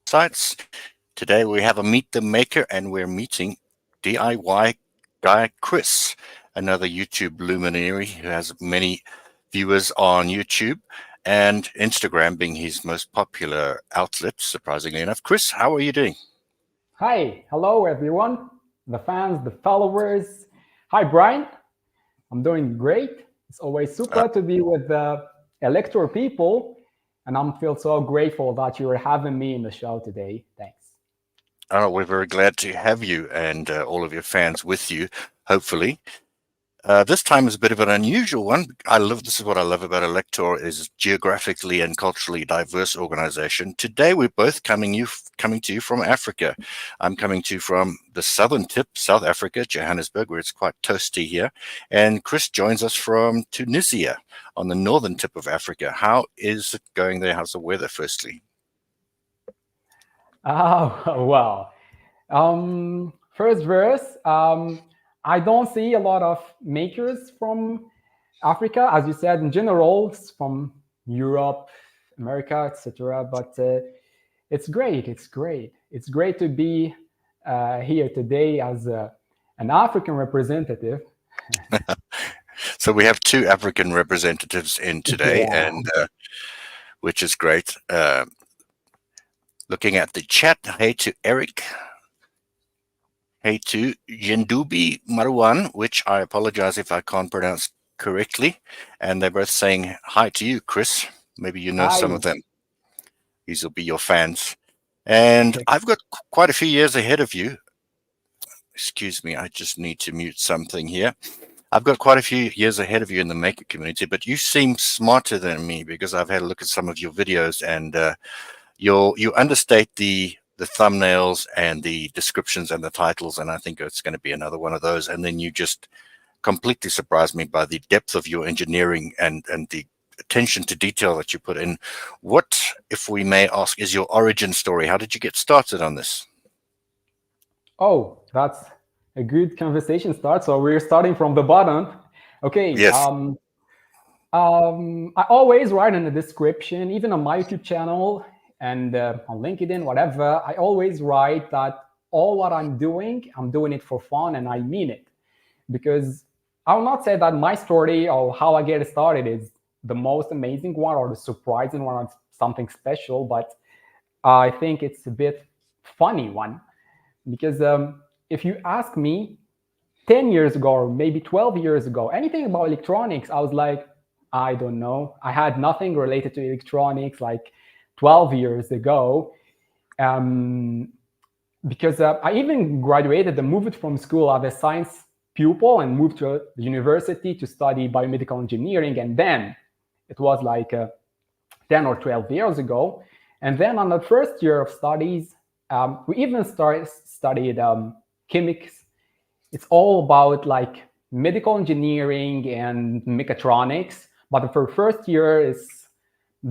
Insights. Today we have a Meet the Maker and we're meeting DIY guy Chris, another YouTube luminary who has many viewers on YouTube and Instagram being his most popular outlet, surprisingly enough. Chris, how are you doing? Hi, hello everyone, the fans, the followers. Hi Brian, I'm doing great. It's always Uh, super to be with the Elektor people, and I'm feel so grateful that you are having me in the show today. Thanks. we're very glad to have you and all of your fans with you, hopefully. This time is a bit of an unusual one. This is what I love about Elector is geographically and culturally diverse organization. Today we're both coming to you from Africa. I'm coming to you from the southern tip, South Africa, Johannesburg, where it's quite toasty here. And Chris joins us from Tunisia on the northern tip of Africa. How is it going there? How's the weather, firstly? Oh, well. First verse, I don't see a lot of makers from Africa, as you said, in general, from Europe, America, etc. But it's great. It's great. It's great to be here today as an African representative. So we have two African representatives in today, Yeah. and which is great. Looking at the chat, hey to Eric, hey to Yendubi Marwan, which I apologize if I can't pronounce correctly. And they're both saying hi to you, Chris. Maybe you know some of Hi. them. These will be your fans. And I've got quite a few years ahead of you. Excuse me, I just need to mute something here. I've got quite a few years ahead of you in the maker community, but you seem smarter than me because I've had a look at some of your videos, and you understate the thumbnails and the descriptions and the titles, and I think it's going to be another one of those. And then you just completely surprised me by the depth of your engineering and the attention to detail that you put in. What, if we may ask, is your origin story? How did you get started on this? Oh, that's a good conversation start. So we're starting from the bottom. Okay. Yes. I always write in the description, even on my YouTube channel and on LinkedIn, whatever. I always write that all what I'm doing it for fun, and I mean it. Because I will not say that my story or how I get started is the most amazing one or the surprising one or something special, but I think it's a bit funny one. Because if you ask me 10 years ago or maybe 12 years ago, anything about electronics, I was like, I don't know. I had nothing related to electronics like 12 years ago. Because I even graduated and moved from school as a science pupil and moved to the university to study biomedical engineering. And then it was like 10 or 12 years ago. And then on the first year of studies, we even studied chemics. It's all about like medical engineering and mechatronics. But for first year is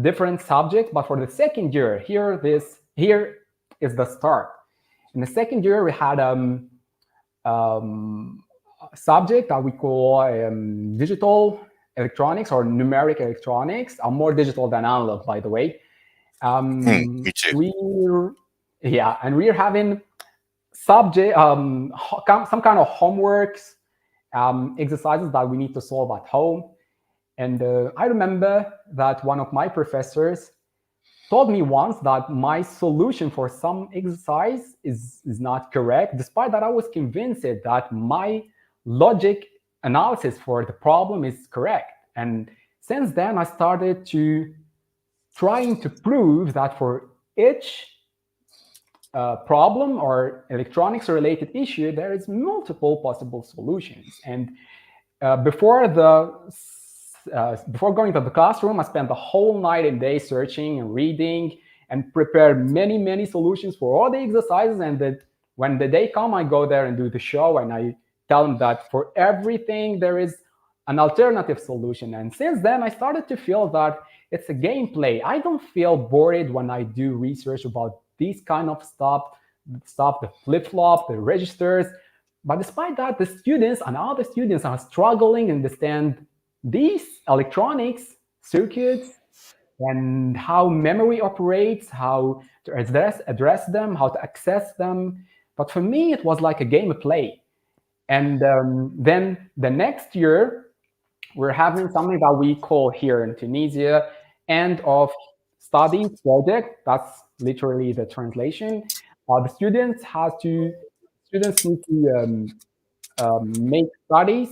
different subject. But for the second year, here is the start. In the second year, we had a subject that we call digital electronics or numeric electronics. I'm more digital than analog, by the way. Me too. And we're having subject some kind of homeworks, exercises that we need to solve at home. And I remember that one of my professors told me once that my solution for some exercise is not correct, despite that I was convinced that my logic analysis for the problem is correct. And since then, I started to trying to prove that for each problem or electronics related issue, there is multiple possible solutions. And before going to the classroom, I spent the whole night and day searching and reading and prepared many solutions for all the exercises. And that when the day come, I go there and do the show, and I tell them that for everything there is an alternative solution. And since then, I started to feel that it's a gameplay. I don't feel bored when I do research about these kind of stuff, the flip-flop, the registers. But despite that, the students and all the students are struggling to understand these electronics circuits and how memory operates, how to address them, how to access them. But for me, it was like a game of play. And then the next year, we're having something that we call here in Tunisia end of study project. That's literally the translation. The students need to make studies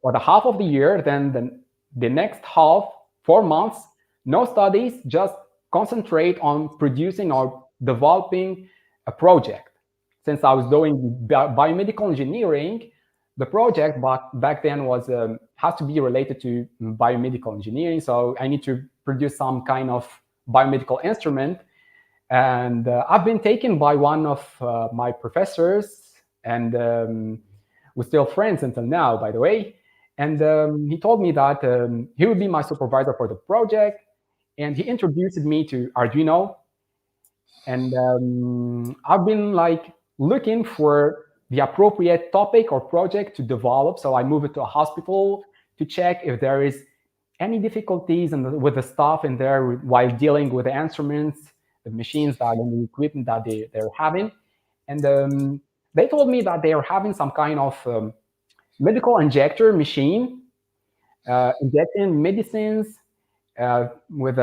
for the half of the year. Then the next half, 4 months, no studies, just concentrate on producing or developing a project. Since I was doing biomedical engineering, the project back then was has to be related to biomedical engineering. So I need to produce some kind of biomedical instrument. And I've been taken by one of my professors, and we're still friends until now, by the way. And he told me that he would be my supervisor for the project. And he introduced me to Arduino. And I've been like looking for the appropriate topic or project to develop. So I moved it to a hospital to check if there is any difficulties with the staff in there while dealing with the instruments, the machines, and the equipment that they're having. And they told me that they are having some kind of medical injector machine, injecting medicines with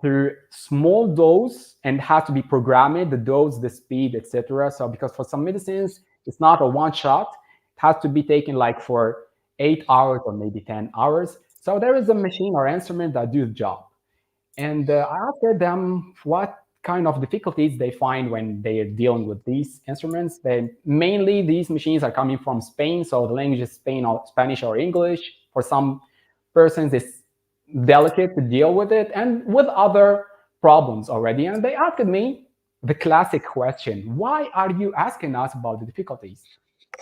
through small dose, and has to be programmed, the dose, the speed, etc. So because for some medicines, it's not a one shot, it has to be taken like for 8 hours or maybe 10 hours. So there is a machine or instrument that do the job. And I asked them what kind of difficulties they find when they are dealing with these instruments. Mainly these machines are coming from Spain, so the language is Spanish or English. For some persons, it's delicate to deal with it, and with other problems already. And they asked me the classic question: why are you asking us about the difficulties?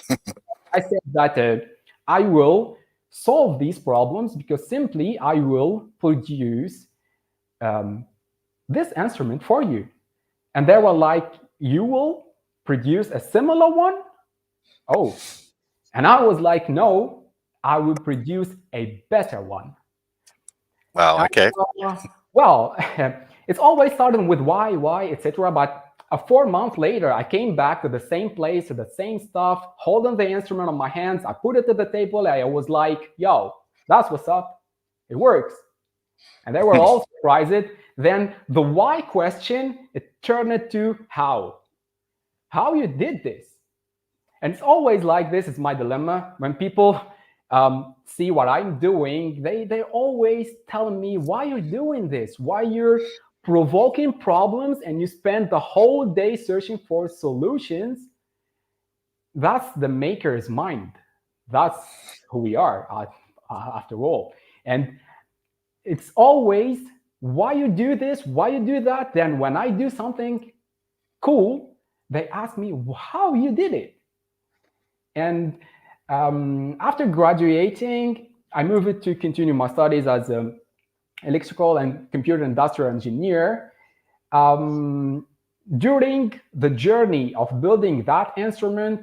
I said that I will solve these problems because simply I will produce this instrument for you. And they were like, you will produce a similar one? Oh. And I was like, no, I will produce a better one. Wow, okay. Well, it's always starting with why, etc. But 4 months later, I came back to the same place, to the same stuff, holding the instrument on my hands. I put it to the table. I was like, yo, that's what's up. It works. And they were all surprised. Then the why question, it turned into how. How you did this. And it's always like this. It's my dilemma. When people see what I'm doing, they always tell me why you're doing this, why you're provoking problems, and you spend the whole day searching for solutions. That's the maker's mind. That's who we are, after all. And it's always why you do this, why you do that. Then when I do something cool, they ask me how you did it. And after graduating, I moved to continue my studies as an electrical and computer industrial engineer. During the journey of building that instrument,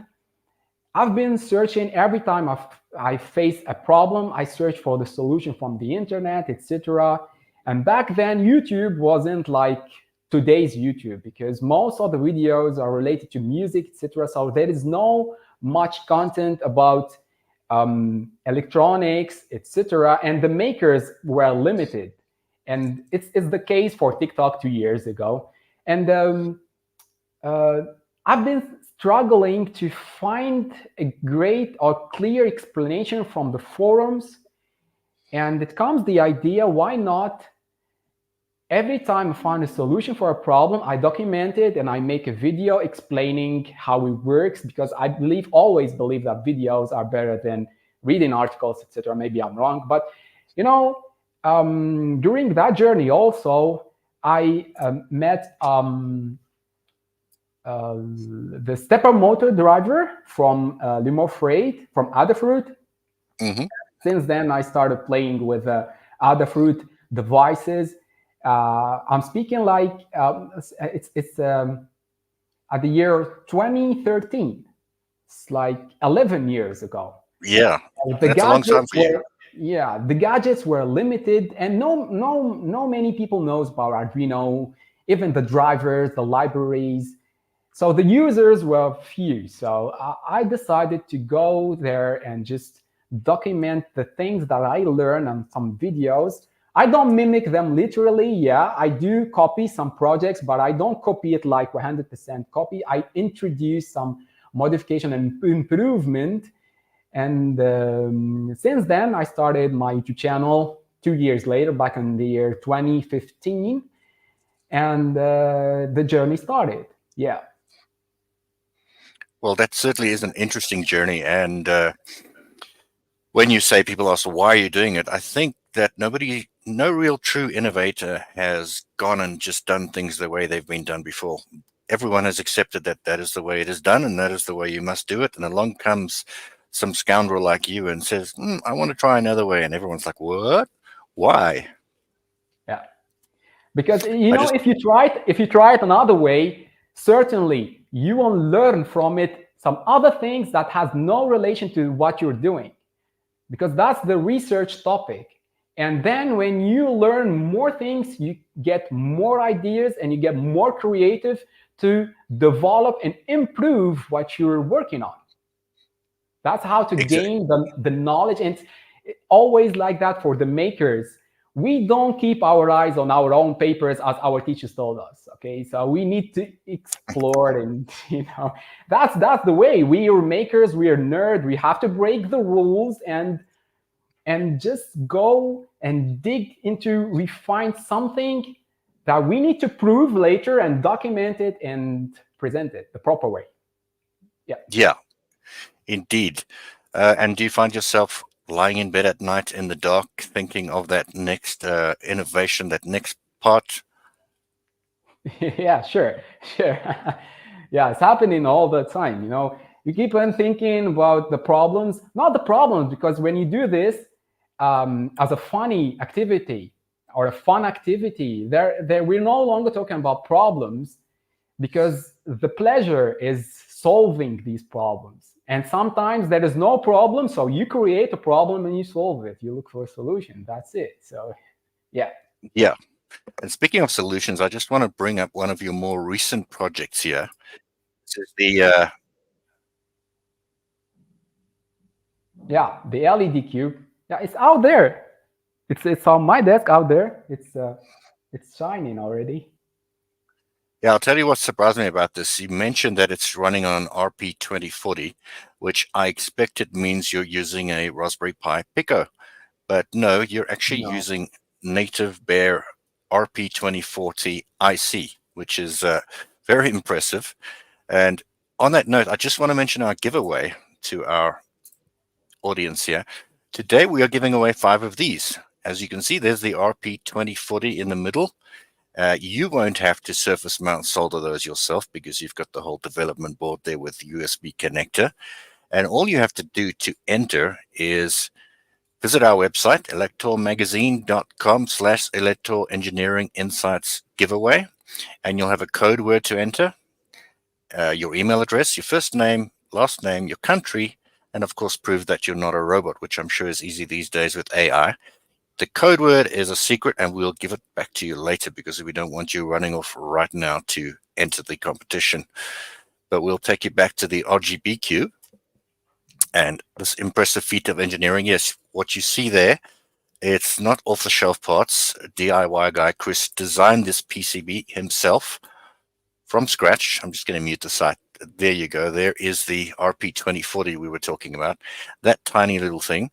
I've been searching. Every time I face a problem, I search for the solution from the internet, etc. And back then, YouTube wasn't like today's YouTube, because most of the videos are related to music, etc. So there is no much content about electronics, etc. And the makers were limited. And it's the case for TikTok 2 years ago. And I've been struggling to find a great or clear explanation from the forums. And it comes the idea, why not every time I find a solution for a problem, I document it and I make a video explaining how it works, because I always believe that videos are better than reading articles, etc. Maybe I'm wrong, but you know, during that journey also, I met the stepper motor driver from Limo Freight, from Adafruit. Mm-hmm. Since then, I started playing with Adafruit devices. I'm speaking like it's at the year 2013. It's like 11 years ago. Yeah, The that's a long time for you. yeah, the gadgets were limited, and no many people knows about Arduino, even the drivers, the libraries. So the users were few. So I decided to go there and just document the things that I learned on some videos. I don't mimic them literally. Yeah, I do copy some projects, but I don't copy it like 100% copy. I introduce some modification and improvement. And since then, I started my YouTube channel 2 years later, back in the year 2015. And the journey started. Yeah. Well, that certainly is an interesting journey. And when you say people ask, why are you doing it? I think that no real true innovator has gone and just done things the way they've been done before. Everyone has accepted that that is the way it is done and that is the way you must do it. And along comes some scoundrel like you and says, I want to try another way. And everyone's like, what? Why? Yeah. Because, if you try it another way, certainly you will learn from it some other things that has no relation to what you're doing, because that's the research topic. And then when you learn more things, you get more ideas and you get more creative to develop and improve what you're working on. That's how to gain the knowledge. And it's always like that for the makers. We don't keep our eyes on our own papers as our teachers told us. Okay, so we need to explore, and that's the way. We are makers. We are nerds. We have to break the rules and just go and dig into refine something that we need to prove later and document it and present it the proper way. Yeah, indeed. And do you find yourself lying in bed at night in the dark thinking of that next innovation, that next part? Yeah, sure. Yeah, it's happening all the time. You keep on thinking about the problems, not the problems, because when you do this as a funny activity or a fun activity, we're no longer talking about problems, because the pleasure is solving these problems. And sometimes there is no problem, so you create a problem and you solve it. You look for a solution. That's it. So, yeah. Yeah. And speaking of solutions, I just want to bring up one of your more recent projects here. This is the the LED cube. Yeah, it's out there. It's on my desk out there. It's shining already. Yeah, I'll tell you what surprised me about this. You mentioned that it's running on RP2040, which I expect it means you're using a Raspberry Pi Pico. But no, you're actually using native bare RP2040 IC, which is very impressive. And on that note, I just want to mention our giveaway to our audience here. Today, we are giving away 5 of these. As you can see, there's the RP2040 in the middle. You won't have to surface mount solder those yourself because you've got the whole development board there with USB connector. And all you have to do to enter is visit our website, elektormagazine.com/Elektor Engineering Insights giveaway, and you'll have a code word to enter, your email address, your first name, last name, your country, and of course prove that you're not a robot, which I'm sure is easy these days with AI. The code word is a secret, and we'll give it back to you later because we don't want you running off right now to enter the competition. But we'll take you back to the RGB cube and this impressive feat of engineering. Yes, what you see there, it's not off-the-shelf parts. DIY guy Chris designed this PCB himself from scratch. I'm just going to mute the site. There you go. There is the RP2040 we were talking about, that tiny little thing.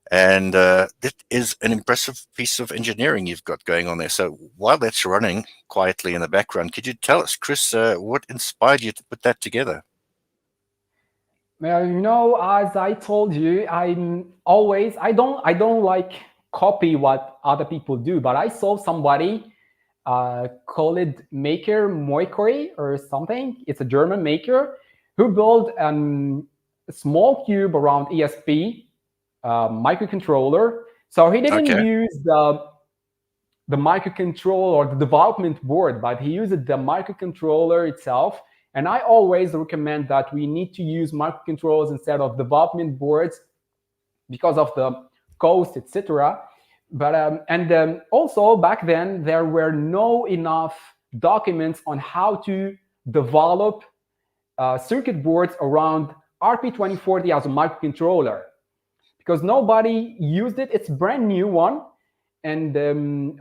And it is an impressive piece of engineering you've got going on there. So while that's running quietly in the background, could you tell us, Chris, what inspired you to put that together? Well, as I told you, I don't like copy what other people do, but I saw somebody call it Maker Moikoi or something. It's a German maker who built a small cube around ESP microcontroller. So he didn't use the microcontroller or the development board, but he used the microcontroller itself. And I always recommend that we need to use microcontrollers instead of development boards because of the cost, etc. But also back then there were no enough documents on how to develop circuit boards around RP2040 as a microcontroller, because nobody used it. It's a brand new one, and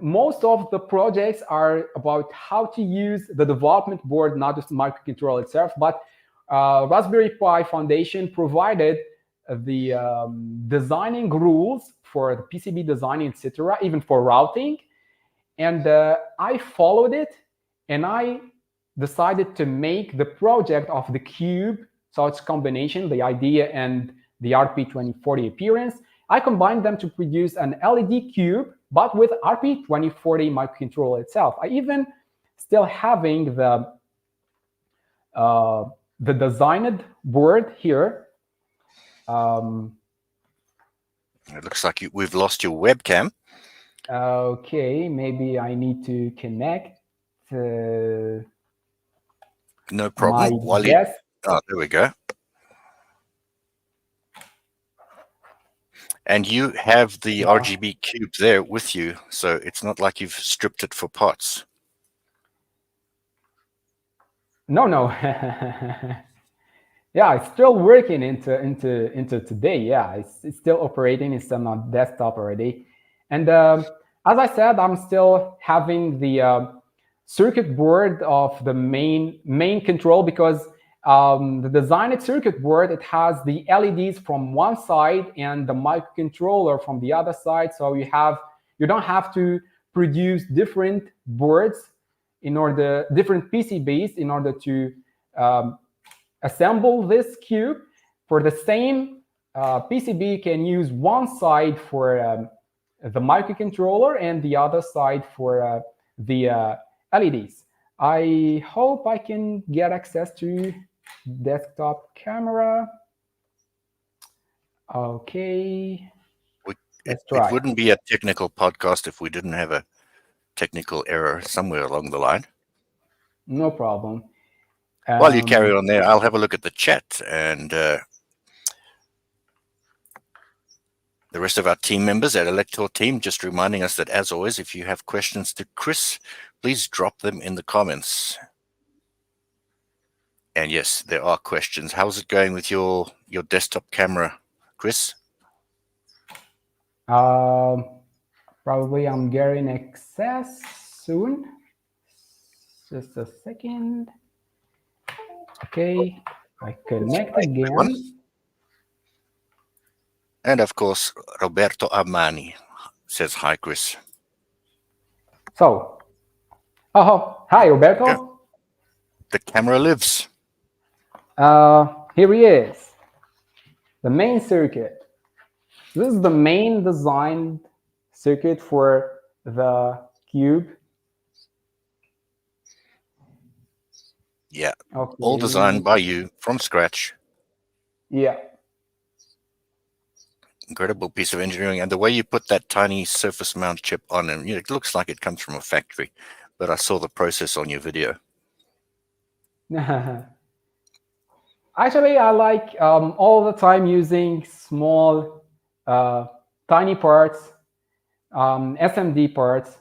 most of the projects are about how to use the development board, not just the microcontroller itself. But Raspberry Pi Foundation provided the designing rules for the PCB designing, etc., even for routing. And I followed it, and I decided to make the project of the cube. So it's combination, the idea and the RP2040 appearance. I combined them to produce an LED cube, but with RP2040 microcontroller itself. I even still having the designed board here. It looks like we've lost your webcam. Okay, maybe I need to connect. No problem. Oh, there we go. And you have the RGB cube there with you, so it's not like you've stripped it for parts. No. Yeah, it's still working into today. Yeah, it's still operating. It's still on desktop already. And as I said, I'm still having the circuit board of the main control, because the designed circuit board, it has the LEDs from one side and the microcontroller from the other side. So you don't have to produce different boards different PCBs in order to assemble this cube. For the same PCB, you can use one side for the microcontroller and the other side for the LEDs. I hope I can get access to desktop camera. Okay, let's try. It wouldn't be a technical podcast if we didn't have a technical error somewhere along the line. No problem. While you carry on there, I'll have a look at the chat, and the rest of our team members at Elektor team just reminding us that, as always, if you have questions to Chris, please drop them in the comments. And yes, there are questions. How's it going with your desktop camera, Chris? Probably I'm getting access soon. Just a second. Okay, I connect again. And of course, Roberto Armani says hi, Chris. So, hi, Roberto. Yeah. The camera lives. Here he is. The main circuit. This is the main design circuit for the cube. Yeah, okay. All designed by you from scratch. Yeah. Incredible piece of engineering. And the way you put that tiny surface mount chip on, and it looks like it comes from a factory, but I saw the process on your video. Actually, I like all the time using small, tiny parts, SMD parts,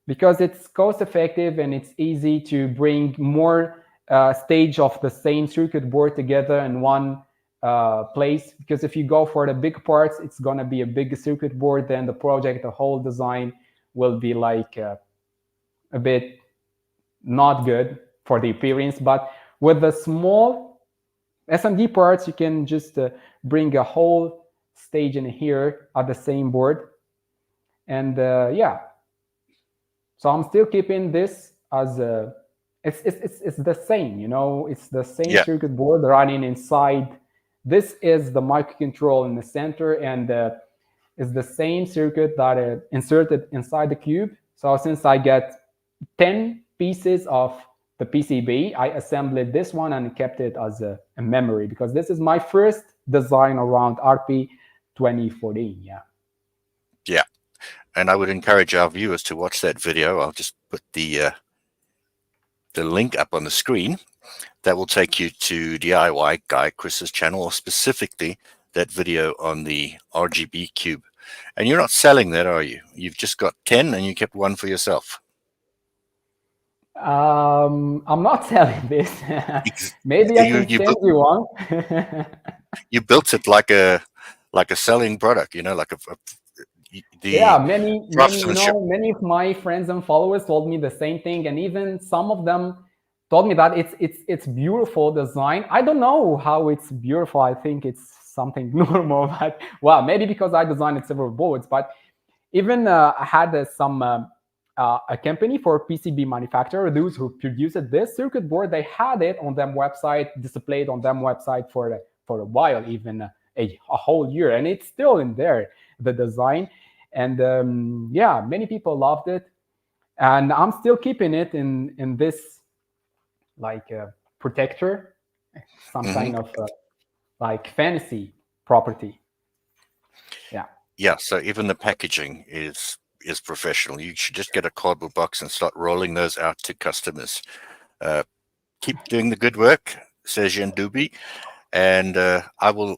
because it's cost effective and it's easy to bring more stage of the same circuit board together in one place. Because if you go for the big parts, it's going to be a big circuit board, then the project, the whole design will be like a bit not good for the appearance. But with the small SMD parts, you can just bring a whole stage in here at the same board. And yeah, so I'm still keeping this as a, it's the same, you know, it's the same circuit board running inside. This is the microcontroller in the center, and it's the same circuit that inserted inside the cube. So since I get 10 pieces of the PCB, I assembled this one and kept it as a memory, because this is my first design around RP2040. Yeah, and I would encourage our viewers to watch that video. I'll just put the link up on the screen. That will take you to DIY Guy Chris's channel, or specifically that video on the RGB cube. And you're not selling that, are you? You've just got 10 and you kept one for yourself. I'm not selling this. Maybe I can send you one. You built it like a selling product, like yeah, many craftsmanship. many of my friends and followers told me the same thing, and even some of them told me that it's beautiful design. I don't know how it's beautiful. I think it's something normal, but well, maybe because I designed several boards. But even I had a company for PCB manufacturer, those who produced this circuit board, they had it on them website, displayed on them website for a while, even a whole year, and it's still in there, the design. And yeah, many people loved it, and I'm still keeping it in this like protector, some kind of like fancy property. Yeah, so even the packaging is professional. You should just get a cardboard box and start rolling those out to customers. Keep doing the good work, Sergeant Duby, and I will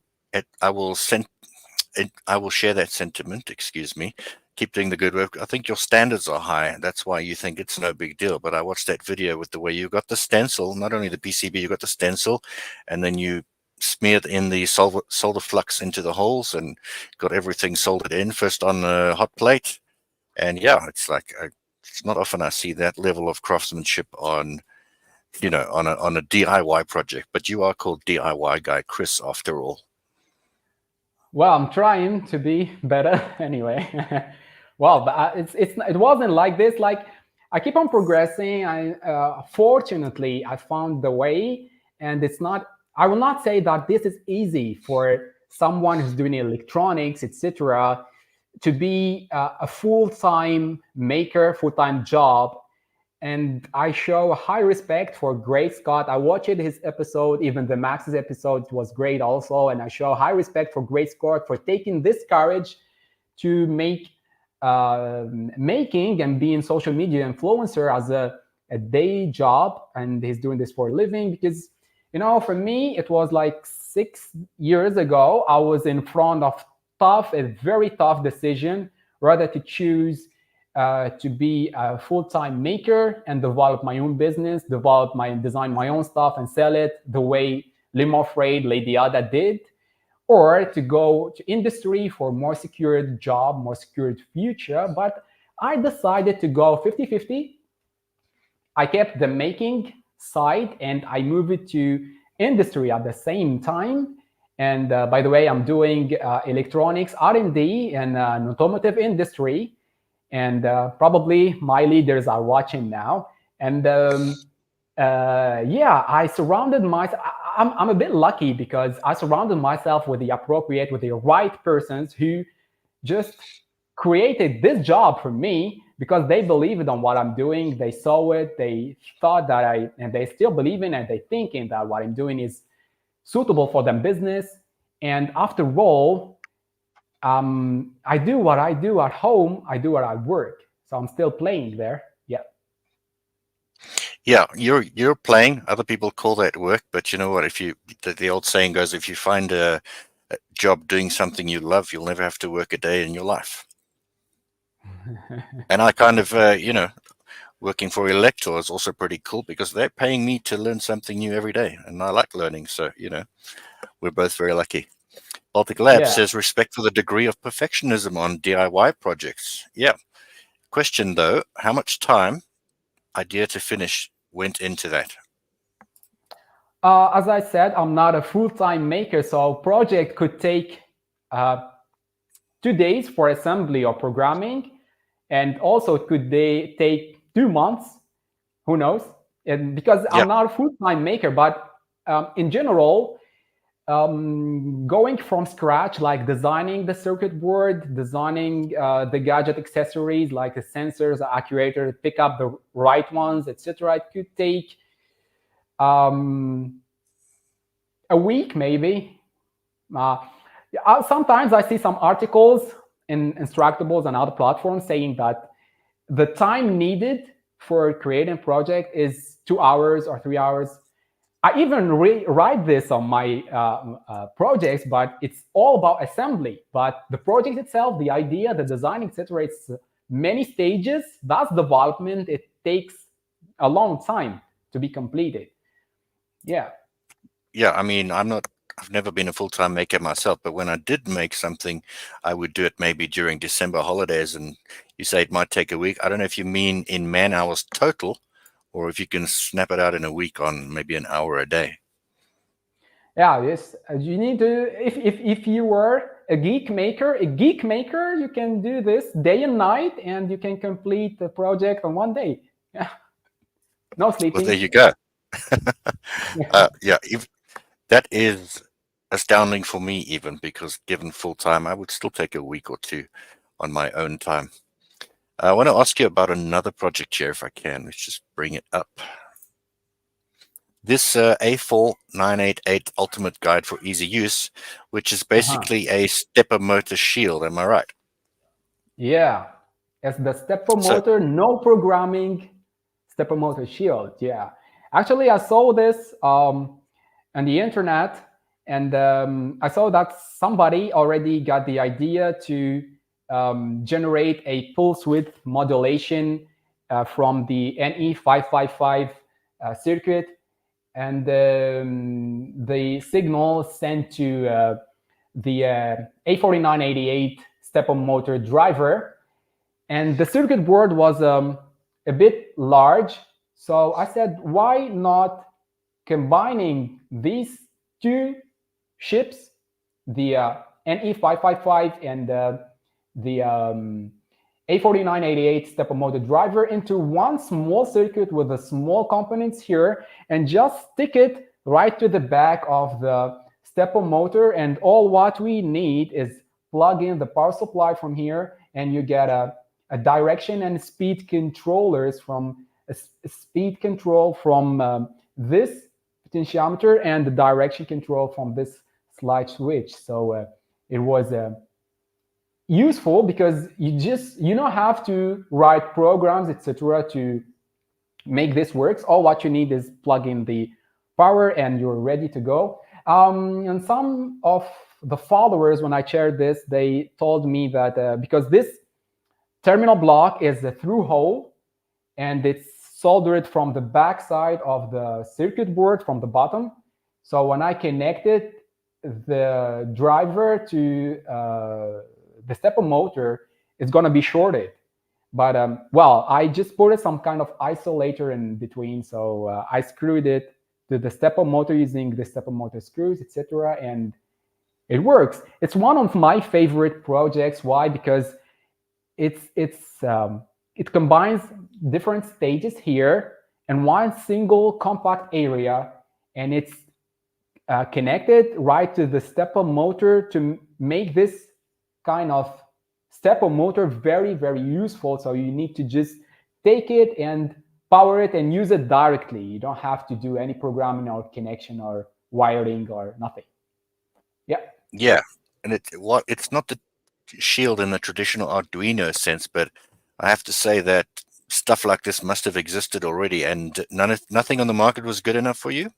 share that sentiment. Excuse me. Keep doing the good work. I think your standards are high. That's why you think it's no big deal. But I watched that video with the way you got the stencil, not only the PCB, you got the stencil, and then you smeared in the solder flux into the holes and got everything soldered in first on a hot plate. And yeah, it's like it's not often I see that level of craftsmanship on on a DIY project. But you are called DIY guy Chris after all. Well, I'm trying to be better anyway. Well, but it wasn't like this. Like, I keep on progressing. Fortunately, I found the way, and it's not. I will not say that this is easy for someone who's doing electronics, etc., to be a full-time maker, full-time job. And I show high respect for Great Scott. I watched his episode, even the Max's episode was great also. And I show high respect for Great Scott for taking this courage to making and being social media influencer as a day job. And he's doing this for a living because, for me, it was like 6 years ago. I was in front of a very tough decision, rather to choose to be a full-time maker and develop my own business, design my own stuff and sell it the way Limofrade, Lady Ada did, or to go to industry for more secured job, more secured future. But I decided to go 50-50. I kept the making side and I moved it to industry at the same time. And by the way, I'm doing electronics R&D and automotive industry. And probably my leaders are watching now. And yeah, I surrounded myself. I'm a bit lucky because I surrounded myself with the right persons who just created this job for me because they believed on what I'm doing. They saw it. They thought that and they still believe in it. They thinking that what I'm doing is suitable for them business. And after all, I do what I do at home. I do what I work. So I'm still playing there. Yeah. Yeah, you're playing. Other people call that work, but you know what? The old saying goes, if you find a job doing something you love, you'll never have to work a day in your life. And I kind of, working for Elektor is also pretty cool because they're paying me to learn something new every day, and I like learning. So we're both very lucky. Baltic Lab says respect for the degree of perfectionism on DIY projects. Yeah. Question though, how much time, idea to finish, went into that? As I said, I'm not a full-time maker, so a project could take 2 days for assembly or programming, and also it could take 2 months. Who knows? And because I'm not a full-time maker, but in general, going from scratch, like designing the circuit board, designing the gadget accessories like the sensors, the actuator, pick up the right ones, etc. It could take a week, maybe. Sometimes I see some articles in Instructables and other platforms saying that the time needed for creating a project is 2 hours or 3 hours. I even write this on my projects, but it's all about assembly. But the project itself, the idea, the design, etc., it's many stages. That's development. It takes a long time to be completed. Yeah. Yeah, I mean, I've never been a full-time maker myself, but when I did make something, I would do it maybe during December holidays, and you say it might take a week. I don't know if you mean in man hours total, or if you can snap it out in a week on maybe an hour a day. Yeah, yes. You need to, if you were a geek maker, you can do this day and night, and you can complete the project on one day. Yeah. No sleeping. Well, there you go. Yeah, that is astounding for me, even, because given full time, I would still take a week or two on my own time. I want to ask you about another project here, if I can. Let's just bring it up. This A4988 Ultimate Guide for Easy Use, which is basically a stepper motor shield. Am I right? Yeah, it's the stepper motor, no programming stepper motor shield. Yeah, actually, I saw this on the internet, and I saw that somebody already got the idea to generate a pulse width modulation from the NE555 circuit, and the signal sent to the A4988 stepper motor driver, and the circuit board was a bit large. So I said, why not combining these two chips, the NE555 and the A4988 stepper motor driver, into one small circuit with the small components here, and just stick it right to the back of the stepper motor. And all what we need is plug in the power supply from here, and you get a direction and speed controllers from a speed control from this potentiometer, and the direction control from this slide switch. So it was useful because you don't have to write programs, etc., to make this work. All what you need is plug in the power and you're ready to go. And some of the followers, when I shared this, they told me that because this terminal block is a through hole and it's soldered from the back side of the circuit board from the bottom. So when I connected the driver to the stepper motor, it's going to be shorted. But well, I just put some kind of isolator in between. So I screwed it to the stepper motor using the stepper motor screws, etc., and it works. It's one of my favorite projects. Why? Because it combines different stages here in one single compact area, and it's connected right to the stepper motor to make this kind of stepper motor very, very useful. So you need to just take it and power it and use it directly. You don't have to do any programming or connection or wiring or nothing. Yeah. Yeah, and it's not the shield in the traditional Arduino sense, but I have to say that stuff like this must have existed already, and nothing on the market was good enough for you?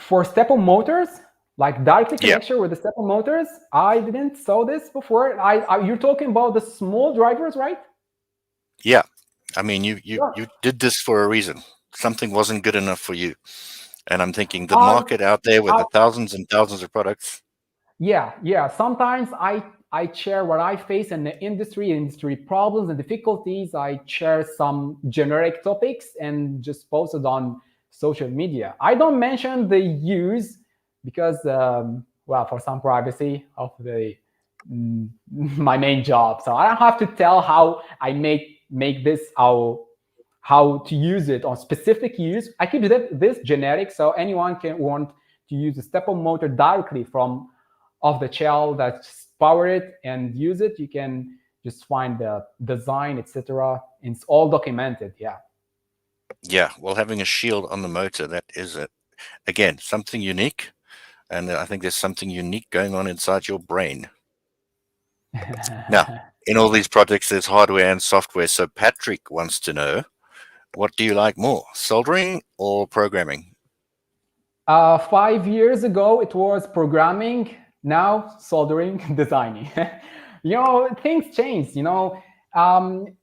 For stepper motors, like directly connection with the stepper motors, I didn't saw this before. You're talking about the small drivers, right? Yeah, I mean, you did this for a reason. Something wasn't good enough for you, and I'm thinking the market out there with the thousands and thousands of products. Yeah. Sometimes I share what I face in the industry problems and difficulties. I share some generic topics and just post it on social media. I don't mention the use because, well, for some privacy of my main job. So I don't have to tell how I make this, how to use it on specific use. I keep this generic, so anyone can want to use the stepper motor directly from off the shell, that's power it and use it. You can just find the design, etc. It's all documented. Yeah, well, having a shield on the motor, that is again something unique, and I think there's something unique going on inside your brain. Now, in all these projects, there's hardware and software. So Patrick wants to know, What do you like more, soldering or programming? 5 years ago, it was programming. Now, soldering, designing. Things change.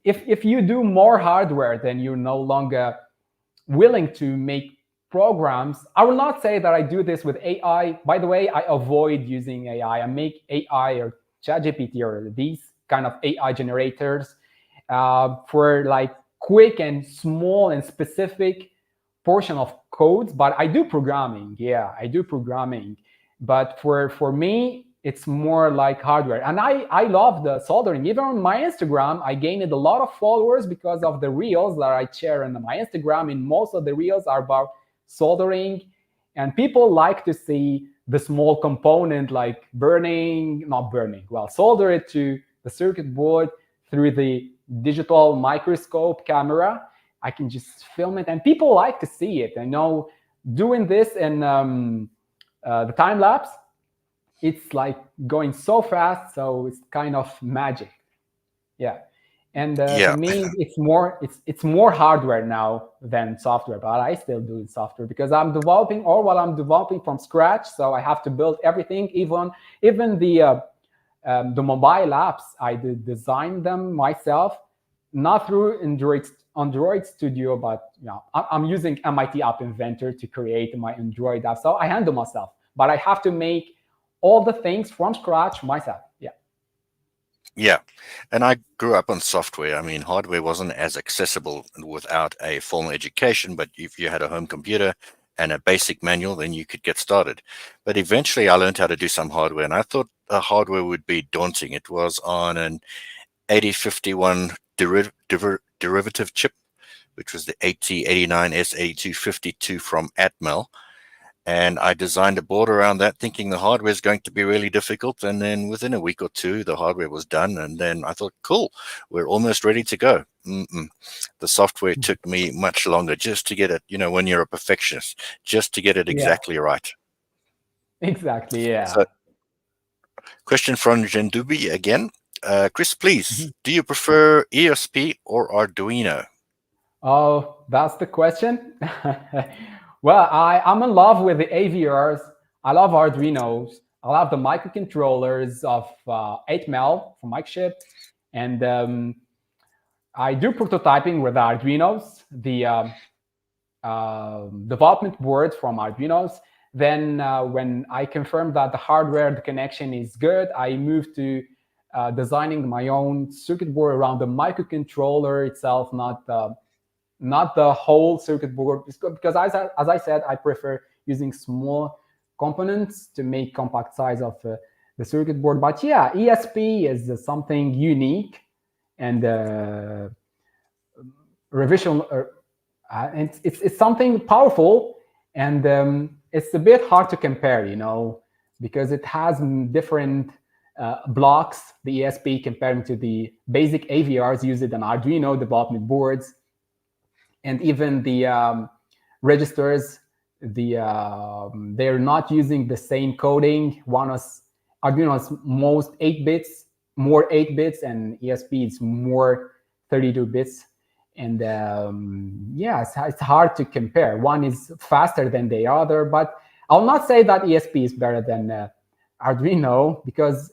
If you do more hardware, then you're no longer willing to make programs. I will not say that I do this with AI. By the way, I avoid using AI. I make AI or ChatGPT or these kind of AI generators for like quick and small and specific portion of codes. But I do programming. Yeah, I do programming. But for me, it's more like hardware. And I love the soldering. Even on my Instagram, I gained a lot of followers because of the reels that I share on my Instagram. And most of the reels are about soldering. And people like to see the small component like solder it to the circuit board through the digital microscope camera. I can just film it. And people like to see it. I know doing this in the time lapse, it's like going so fast, so it's kind of magic. Yeah. And Yeah. to me, it's more hardware now than software, but I still do software because I'm developing from scratch. So I have to build everything, even the mobile apps. I did design them myself, not through Android Studio, but I'm using MIT App Inventor to create my Android app. So I handle myself, but I have to make all the things from scratch myself. Yeah. Yeah. And I grew up on software. I mean, hardware wasn't as accessible without a formal education, but if you had a home computer and a basic manual, then you could get started. But eventually I learned how to do some hardware, and I thought the hardware would be daunting. It was on an 8051 derivative chip, which was the 8089S8252 from Atmel. And I designed a board around that, thinking the hardware is going to be really difficult. And then within a week or two, the hardware was done. And then I thought, cool, we're almost ready to go. The software took me much longer just to get it, when you're a perfectionist, just to get it exactly right. Exactly, yeah. So, question from Jendubi again. Chris, please, do you prefer ESP or Arduino? Oh, that's the question? Well, I'm in love with the AVRs. I love Arduinos. I love the microcontrollers of 8mel from Mike Chip. And I do prototyping with Arduinos, the development board from Arduinos. Then when I confirm that the hardware, the connection is good, I move to designing my own circuit board around the microcontroller itself, not the whole circuit board, because as I said, I prefer using small components to make compact size of the circuit board. But yeah, ESP is something unique and revision. It's something powerful, and it's a bit hard to compare, because it has different blocks, the ESP, comparing to the basic AVRs used in Arduino development boards. And even the registers, they're not using the same coding. Arduino has most 8 bits, more 8 bits, and ESP is more 32 bits. And yeah, it's hard to compare. One is faster than the other, but I'll not say that ESP is better than Arduino, because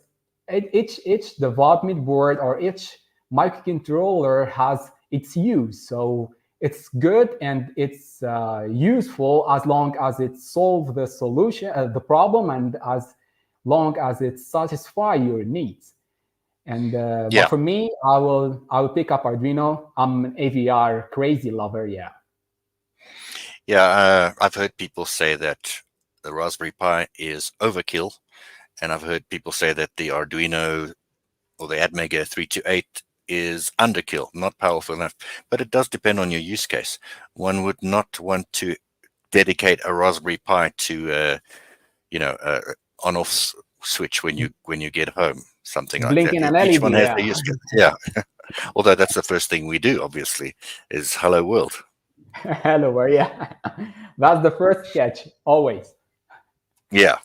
each development board or each microcontroller has its use. So it's good and it's useful as long as it solves the solution, the problem, and as long as it satisfies your needs. And but for me, I will pick up Arduino. I'm an AVR crazy lover. Yeah. Yeah, I've heard people say that the Raspberry Pi is overkill, and I've heard people say that the Arduino or the Atmega 328 is underkill, not powerful enough. But it does depend on your use case. One would not want to dedicate a Raspberry Pi to on-off switch when you get home, something like Blinking that. an Each LED, one has yeah. the use case. Yeah. Although that's the first thing we do, obviously, is hello world. Hello world, yeah. That's the first catch, always. Yeah.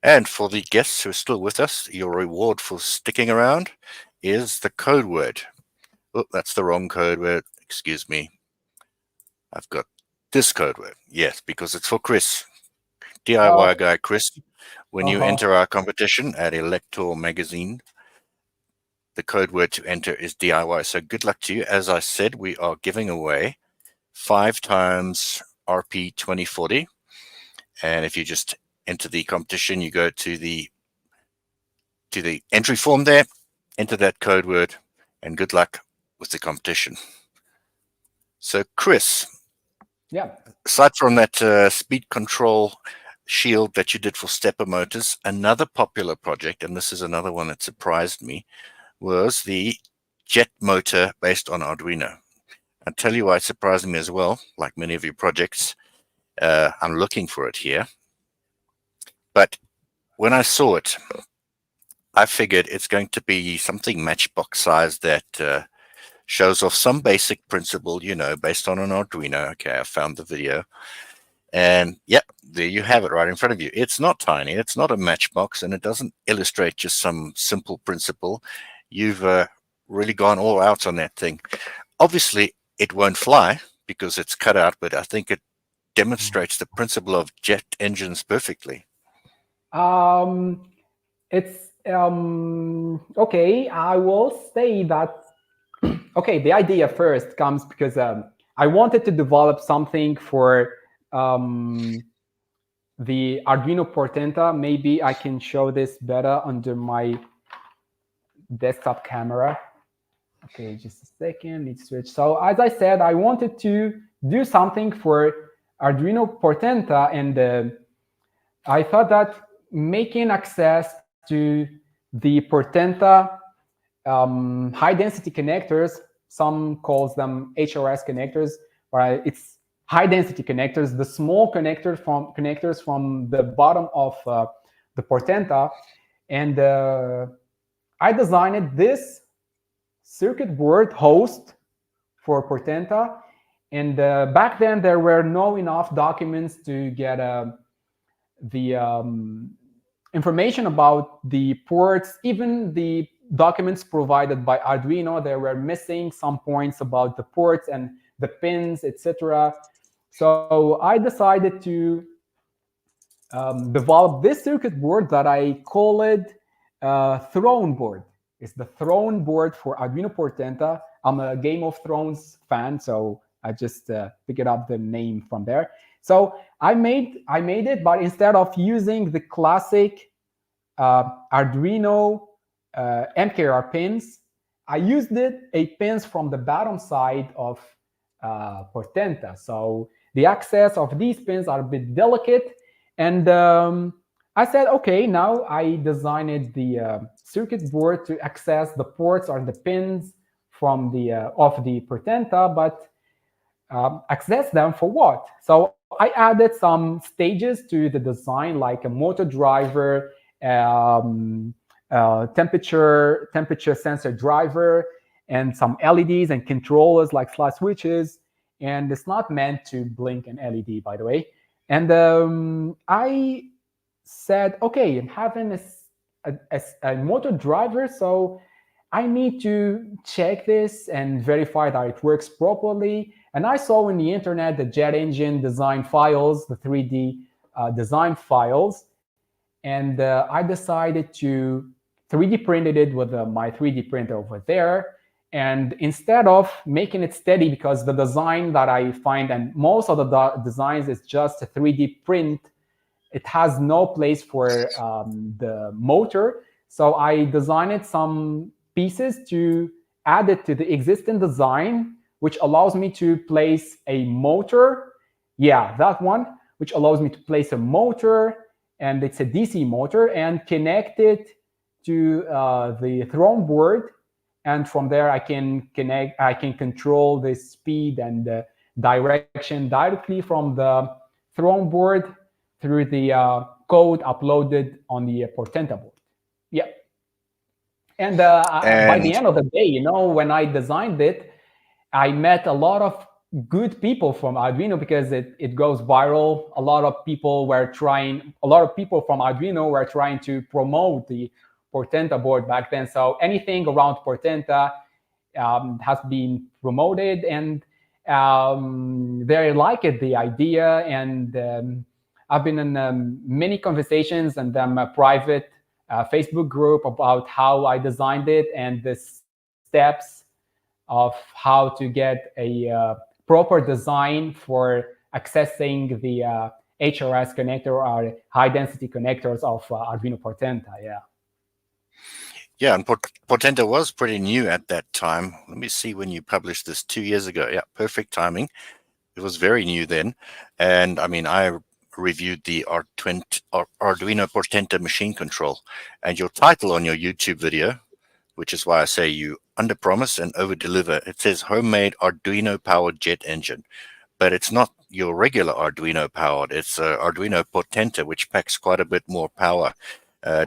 And for the guests who are still with us, your reward for sticking around is the code word. Oh, that's the wrong code word. Excuse me. I've got this code word. Yes, because it's for Chris, DIY guy Chris. When you enter our competition at Elektor magazine, the code word to enter is DIY. So good luck to you. As I said, we are giving away 5 times RP2040. And if you just enter the competition, you go to the entry form there, enter that code word, and good luck with the competition. So Chris, yeah, aside from that speed control shield that you did for stepper motors, another popular project, and this is another one that surprised me, was the jet motor based on Arduino. I'll tell you why it surprised me as well. Like many of your projects, I'm looking for it here. But when I saw it, I figured it's going to be something matchbox size that shows off some basic principle, you know, based on an Arduino. Okay, I found the video. And yep, there you have it right in front of you. It's not tiny, it's not a matchbox, and it doesn't illustrate just some simple principle. You've really gone all out on that thing. Obviously, it won't fly because it's cut out, but I think it demonstrates the principle of jet engines perfectly. It's okay. I will say that okay. The idea first comes because I wanted to develop something for the Arduino Portenta. Maybe I can show this better under my desktop camera. Okay, just a second, let's switch. So as I said, I wanted to do something for Arduino Portenta, and I thought that making access to the Portenta high-density connectors, some calls them HRS connectors, but it's high-density connectors, the small connectors from the bottom of the Portenta, and I designed this circuit board host for Portenta, and back then there were no enough documents to get the information about the ports. Even the documents provided by Arduino, they were missing some points about the ports and the pins, etc. So I decided to develop this circuit board that I call it throne board. It's the throne board for Arduino Portenta. I'm a Game of Thrones fan, so I just picked up the name from there. So I made it, but instead of using the classic Arduino MKR pins, I used a pins from the bottom side of Portenta. So the access of these pins are a bit delicate, and I said, okay, now I designed the circuit board to access the ports or the pins from the of the Portenta, but access them for what? So I added some stages to the design, like a motor driver, temperature sensor driver, and some LEDs and controllers like slide switches. And it's not meant to blink an LED, by the way. And I said, okay, I'm having a motor driver, so I need to check this and verify that it works properly. And I saw on the internet the jet engine design files, the 3D design files, and I decided to 3D printed it with my 3D printer over there. And instead of making it steady, because the design that I find, and most of the designs is just a 3D print, it has no place for the motor. So I designed some pieces to add it to the existing design, which allows me to place a motor. Yeah, that one, which allows me to place a motor, and it's a DC motor, and connect it to the throne board. And from there, I can control the speed and the direction directly from the throne board through the code uploaded on the Portenta board. Yeah. And by the end of the day, you know, when I designed it, I met a lot of good people from Arduino, because it goes viral. A lot of people from Arduino were trying to promote the Portenta board back then. So anything around Portenta has been promoted, and They liked the idea, and I've been in many conversations and a private Facebook group about how I designed it and the steps of how to get a proper design for accessing the HRS connector or high density connectors of Arduino Portenta. Yeah. Yeah, and Portenta was pretty new at that time. Let me see when you published this, 2 years ago. Yeah, perfect timing. It was very new then. And I mean, I reviewed the Arduino Portenta machine control, and your title on your YouTube video, which is why I say you underpromise and overdeliver. It says homemade Arduino powered jet engine, but it's not your regular Arduino powered. It's Arduino Portenta, which packs quite a bit more power.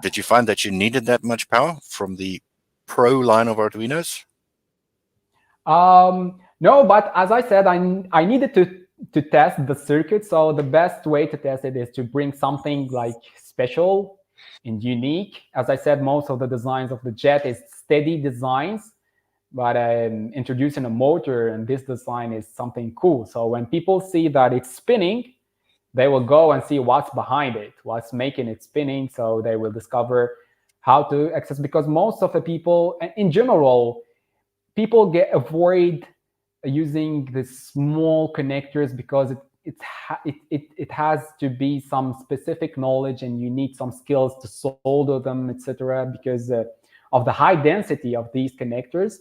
Did you find that you needed that much power from the Pro line of Arduinos? No, but as I said, I needed to test the circuit. So the best way to test it is to bring something like special and unique. As I said, most of the designs of the jet is steady designs, but introducing a motor and this design is something cool. So when people see that it's spinning, they will go and see what's behind it, what's making it spinning. So they will discover how to access, because most of the people, in general, people avoid using the small connectors because it has to be some specific knowledge and you need some skills to solder them, etc., because of the high density of these connectors.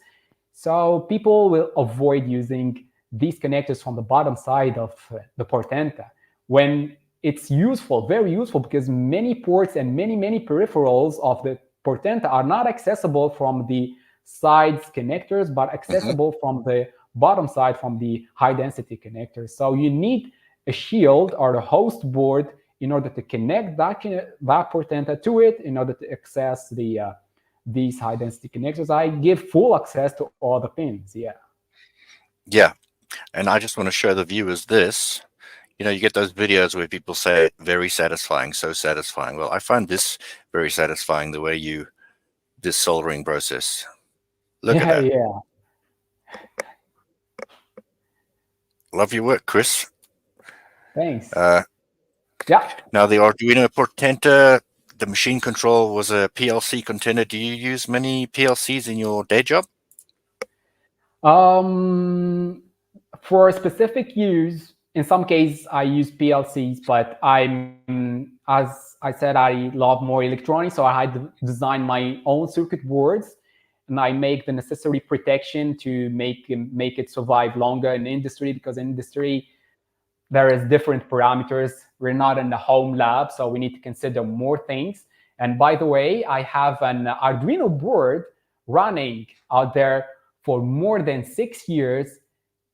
So people will avoid using these connectors from the bottom side of the Portenta, when it's useful, very useful, because many ports and many peripherals of the Portenta are not accessible from the sides connectors, but accessible from the bottom side, from the high density connectors. So you need a shield or a host board in order to connect that Portenta to it, in order to access these high density connectors. I give full access to all the pins. Yeah, and I just want to show the viewers this. You know, you get those videos where people say very satisfying, so satisfying. Well, I find this very satisfying, the way this soldering process. Look at that. Yeah. Love your work, Chris. Thanks. Yeah. Now the Arduino Portenta, the machine control was a PLC container. Do you use many PLCs in your day job? For specific use, in some cases I use PLCs, but as I said, I love more electronics, so I had to design my own circuit boards, and I make the necessary protection to make it survive longer in the industry, because in industry there is different parameters. We're not in the home lab, so we need to consider more things. And by the way, I have an Arduino board running out there for more than 6 years,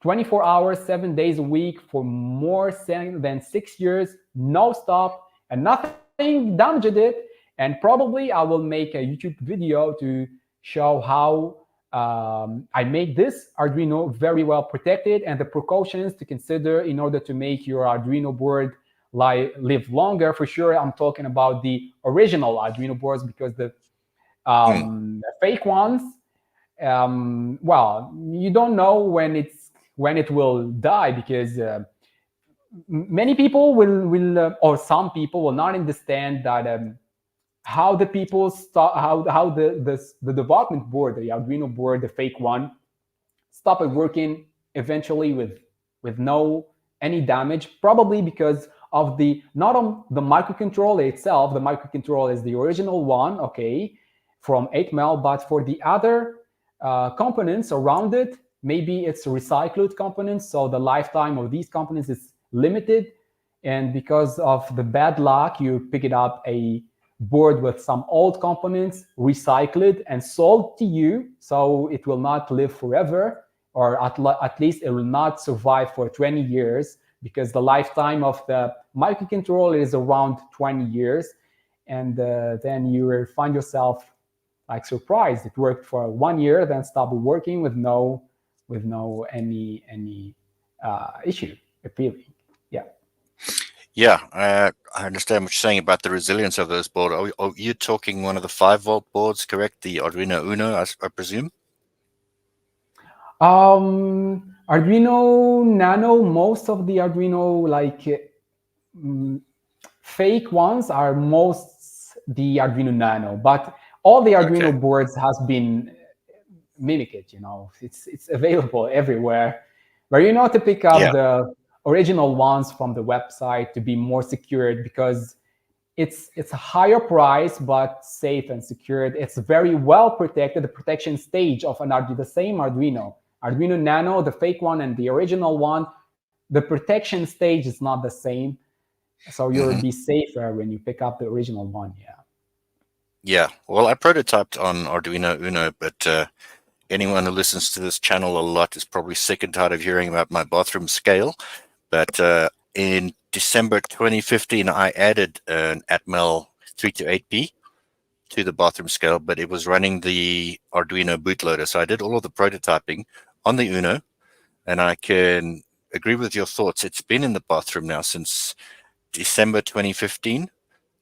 24 hours, 7 days a week, for more than 6 years, no stop, and nothing damaged it. And probably I will make a YouTube video to show how I made this Arduino very well protected, and the precautions to consider in order to make your Arduino board live longer. For sure, I'm talking about the original Arduino boards, because the fake ones, well, you don't know when it will die, because many people will or some people will not understand that how the people how the development board, the Arduino board, the fake one, stopped working eventually with no any damage, probably because of not on the microcontroller itself. The microcontroller is the original one, okay, from 8mil, but for the other components around it, maybe it's recycled components, so the lifetime of these components is limited, and because of the bad luck, you pick it up a board with some old components, recycled and sold to you, so it will not live forever, or at least it will not survive for 20 years, because the lifetime of the microcontroller is around 20 years, and then you will find yourself like surprised. It worked for 1 year, then stopped working with no any issue appearing. Yeah, I understand what you're saying about the resilience of those boards. Are you talking one of the 5-volt boards, correct? The Arduino Uno, I presume? Arduino Nano, most of the Arduino fake ones are most the Arduino Nano, but all the Arduino boards has been mimicked. It's available everywhere. But to pick up the original ones from the website to be more secured, because it's a higher price but safe and secured. It's very well protected. The protection stage of the same Arduino Nano, the fake one and the original one, the protection stage is not the same. So you'll be safer when you pick up the original one. Yeah. Well, I prototyped on Arduino Uno, but anyone who listens to this channel a lot is probably sick and tired of hearing about my bathroom scale. But in December 2015, I added an Atmel 3 to 8P to the bathroom scale, but it was running the Arduino bootloader. So I did all of the prototyping on the Uno, and I can agree with your thoughts. It's been in the bathroom now since December 2015.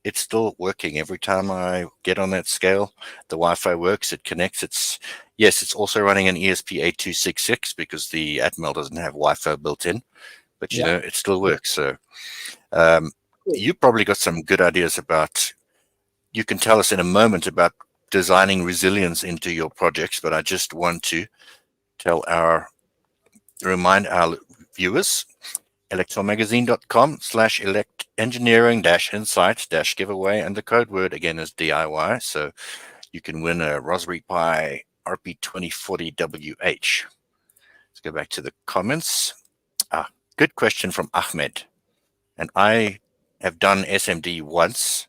It's still working. Every time I get on that scale, the Wi-Fi works, it connects. Yes, it's also running an ESP8266 because the Atmel doesn't have Wi-Fi built in, but it still works. So you probably got some good ideas about, you can tell us in a moment about designing resilience into your projects, but I just want to remind our viewers, electormagazine.com/elect-engineering-insights-giveaway, and the code word again is DIY. So you can win a Raspberry Pi RP2040WH. Let's go back to the comments. Good question from Ahmed. And I have done SMD once,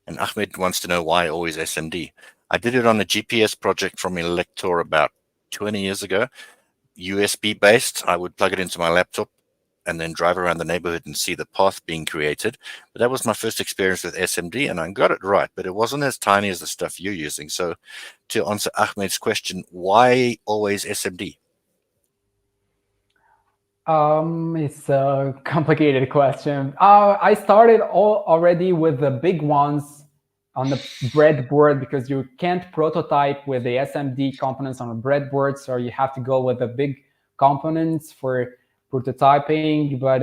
and Ahmed wants to know why always SMD. I did it on a GPS project from Elektor about 20 years ago, USB based. I would plug it into my laptop and then drive around the neighborhood and see the path being created. But that was my first experience with SMD, and I got it right, but it wasn't as tiny as the stuff you're using. So to answer Ahmed's question, why always SMD? It's a complicated question. I started already with the big ones on the breadboard, because you can't prototype with the SMD components on a breadboard, so you have to go with the big components for prototyping. But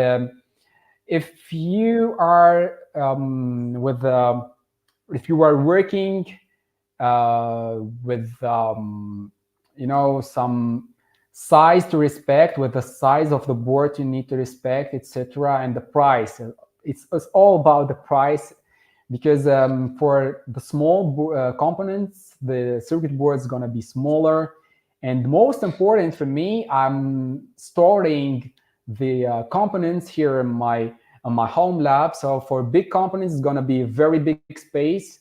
if you are if you are working with some size to respect, with the size of the board you need to respect, etc., and the price, it's all about the price, because for the small components, the circuit board is going to be smaller. And most important for me, I'm storing the components here in my home lab. So for big components, it's going to be a very big space.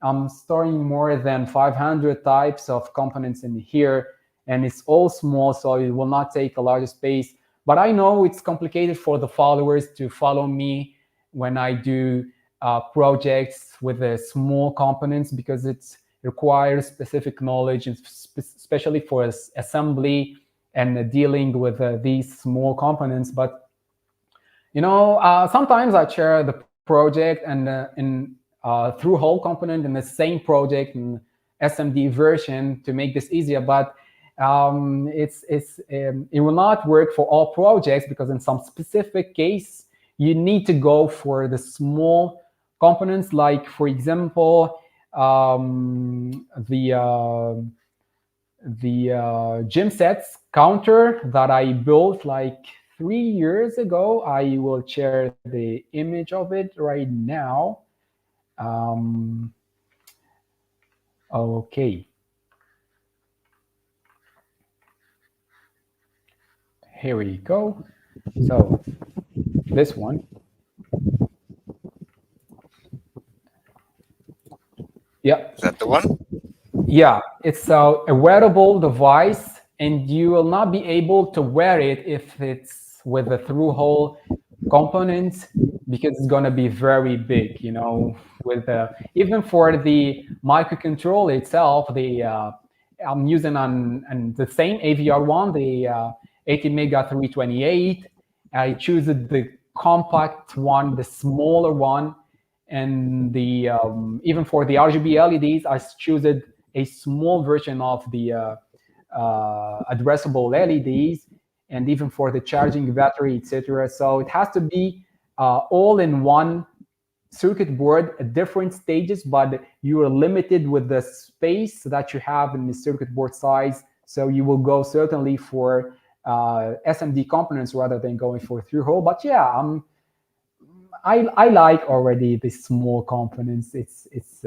I'm storing more than 500 types of components in here, and it's all small, so it will not take a large space. But I know it's complicated for the followers to follow me when I do projects with the small components, because it requires specific knowledge, especially for assembly and dealing with these small components. But sometimes I share the project and through whole component in the same project in SMD version to make this easier. But it will not work for all projects, because in some specific case you need to go for the small components, like for example the gym sets counter that I built like 3 years ago. I will share the image of it right now. Okay. Here we go. So this one. Yeah. Is that the one? Yeah, it's a wearable device, and you will not be able to wear it if it's with a through-hole component, because it's going to be very big. With even for the microcontroller itself, I'm using on the same AVR one, the 80 Mega 328. I choose the compact one, the smaller one, and the even for the RGB LEDs, I choose a small version of the addressable LEDs. and even for the charging battery, etc. So it has to be all in one circuit board at different stages, but you are limited with the space that you have in the circuit board size. So you will go certainly for SMD components rather than going for through hole. But yeah, I like already the small components. It's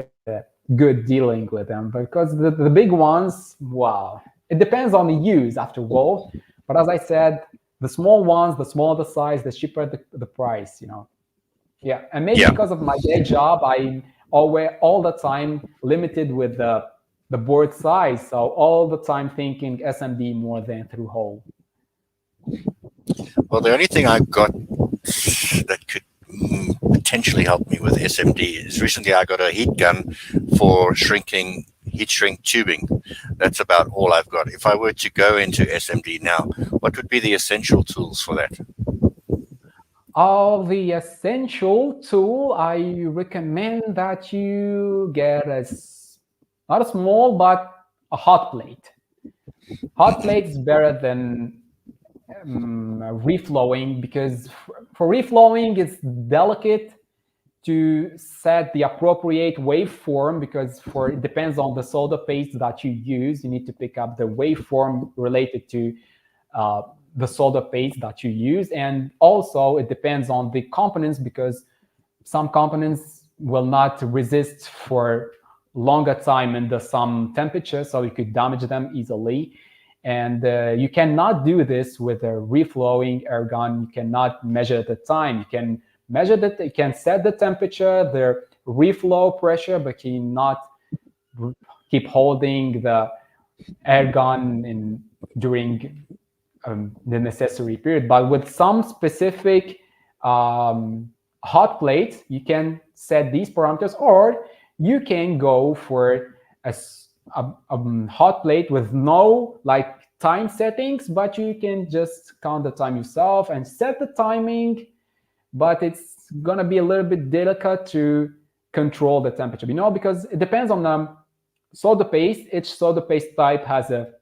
good dealing with them, because the big ones, wow, it depends on the use after all. But as I said, the small ones, the smaller the size, the cheaper the price, you know. Yeah, and maybe because of my day job, I'm always all the time limited with the board size. So all the time thinking SMD more than through hole. Well, the only thing I've got that could potentially help me with SMD is recently I got a heat gun for shrinking, heat shrink tubing. That's about all I've got. If I were to go into SMD now, what would be the essential tools for that? The essential tool, I recommend that you get not a small, but a hot plate. Hot plate is better than reflowing, because for reflowing it's delicate to set the appropriate waveform, because it depends on the solder paste that you use. You need to pick up the waveform related to the solder paste that you use, and also it depends on the components, because some components will not resist for longer time in some temperature, so you could damage them easily. And you cannot do this with a reflowing air gun. You cannot measure the time. You can measure that. You can set the temperature, the reflow pressure, but you cannot keep holding the air gun during the necessary period. But with some specific hot plates, you can set these parameters, or you can go for a hot plate with no time settings, but you can just count the time yourself and set the timing. But it's gonna be a little bit delicate to control the temperature, because it depends on the solder paste. Each solder paste type has a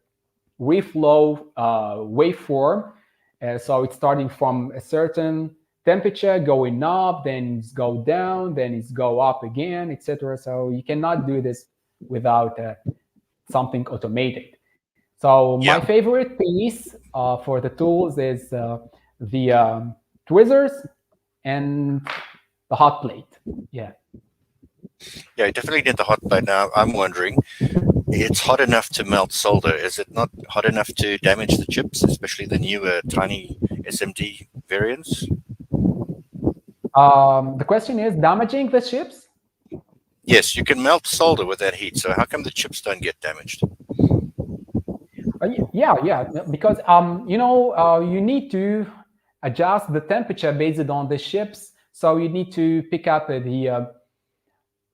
reflow waveform, so it's starting from a certain temperature, going up, then it's go down, then it's go up again, etc. So you cannot do this without something automated. So my favorite piece for the tools is the tweezers and the hot plate. Yeah, you definitely need the hot plate. Now I'm wondering, it's hot enough to melt solder. Is it not hot enough to damage the chips, especially the newer tiny SMD variants? The question is damaging the chips? Yes, you can melt solder with that heat. So how come the chips don't get damaged? Yeah, because you need to adjust the temperature based on the chips. So you need to pick up the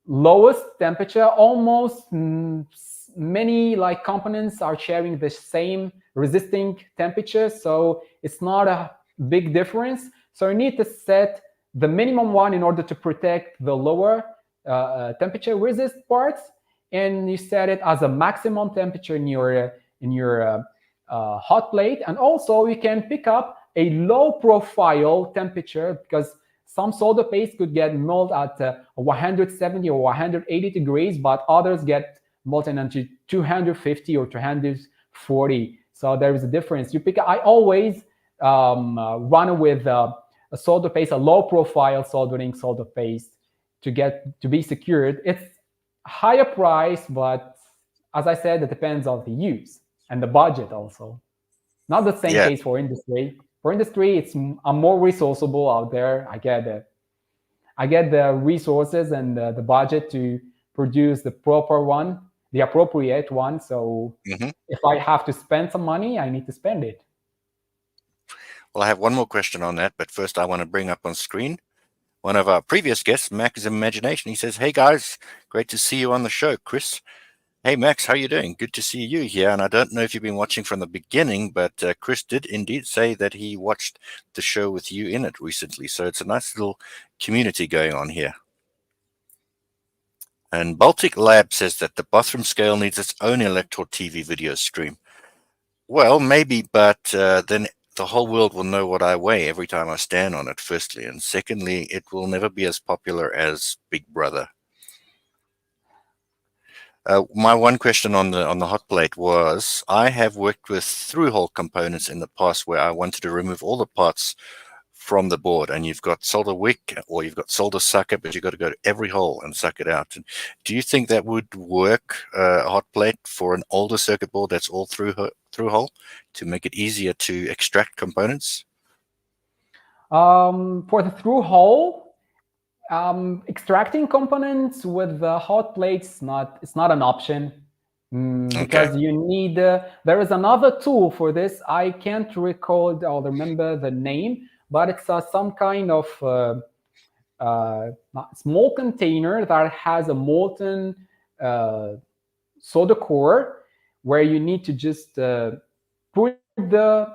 lowest temperature. Almost many components are sharing the same resisting temperature, so it's not a big difference. So you need to set the minimum one in order to protect the lower temperature resist parts, and you set it as a maximum temperature in your hot plate. And also you can pick up a low profile temperature, because some solder paste could get molten at 170 or 180 degrees, but others get molten into 250 or 240. So there is a difference. I always run with a solder paste, a low profile soldering solder paste, to be secured. It's higher price, but as I said, it depends on the use and the budget also. Not the same case for industry. For industry, I'm more resourceable out there. I get the resources and the budget to produce the proper one, the appropriate one. So if I have to spend some money, I need to spend it. Well, I have one more question on that, but first I want to bring up on screen one of our previous guests, Max Imagination. He says, "Hey guys, great to see you on the show, Chris." Hey Max, how you doing? Good to see you here. And I don't know if you've been watching from the beginning, but Chris did indeed say that he watched the show with you in it recently. So it's a nice little community going on here. And Baltic Lab says that the bathroom scale needs its own Elektor TV video stream. Well, maybe, but then the whole world will know what I weigh every time I stand on it, firstly. And secondly, it will never be as popular as Big Brother. My one question on the hot plate was, I have worked with through-hole components in the past where I wanted to remove all the parts from the board, and you've got solder wick or you've got solder sucker, but you've got to go to every hole and suck it out. And do you think that would work, a hot plate for an older circuit board that's all through hole, to make it easier to extract components? For the through hole, extracting components with the hot plates, it's not an option, because Okay. you need, there is another tool for this. I can't recall or remember the name, but it's some kind of small container that has a molten solder core, where you need to just put the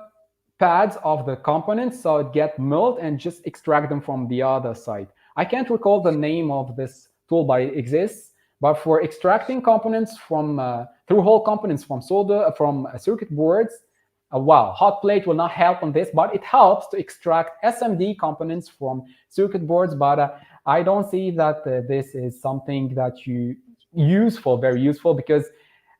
pads of the components so it get melt and just extract them from the other side. I can't recall the name of this tool, but it exists. But for extracting components from through-hole components from circuit boards, wow, hot plate will not help on this, but it helps to extract SMD components from circuit boards. But I don't see that this is something that you very useful, because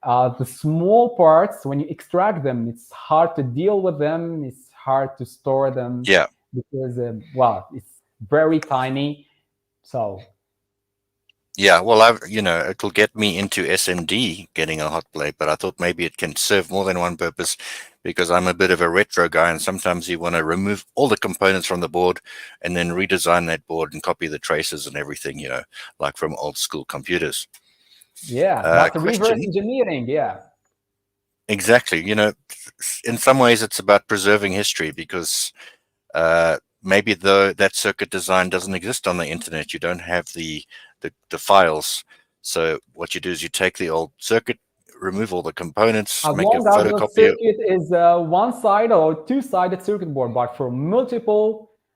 the small parts, when you extract them, it's hard to deal with them. It's hard to store them. Yeah. Because, well, it's very tiny. So. Yeah, well, it'll get me into SMD getting a hot plate, but I thought maybe it can serve more than one purpose, because I'm a bit of a retro guy, and sometimes you want to remove all the components from the board and then redesign that board and copy the traces and everything, like from old school computers. Yeah, that's reverse engineering. Yeah. Exactly. In some ways it's about preserving history, because maybe that circuit design doesn't exist on the internet. You don't have the files. So what you do is you take the old circuit, remove all the components, As make a long as the photocopy. circuit is one-sided or two-sided circuit board, but for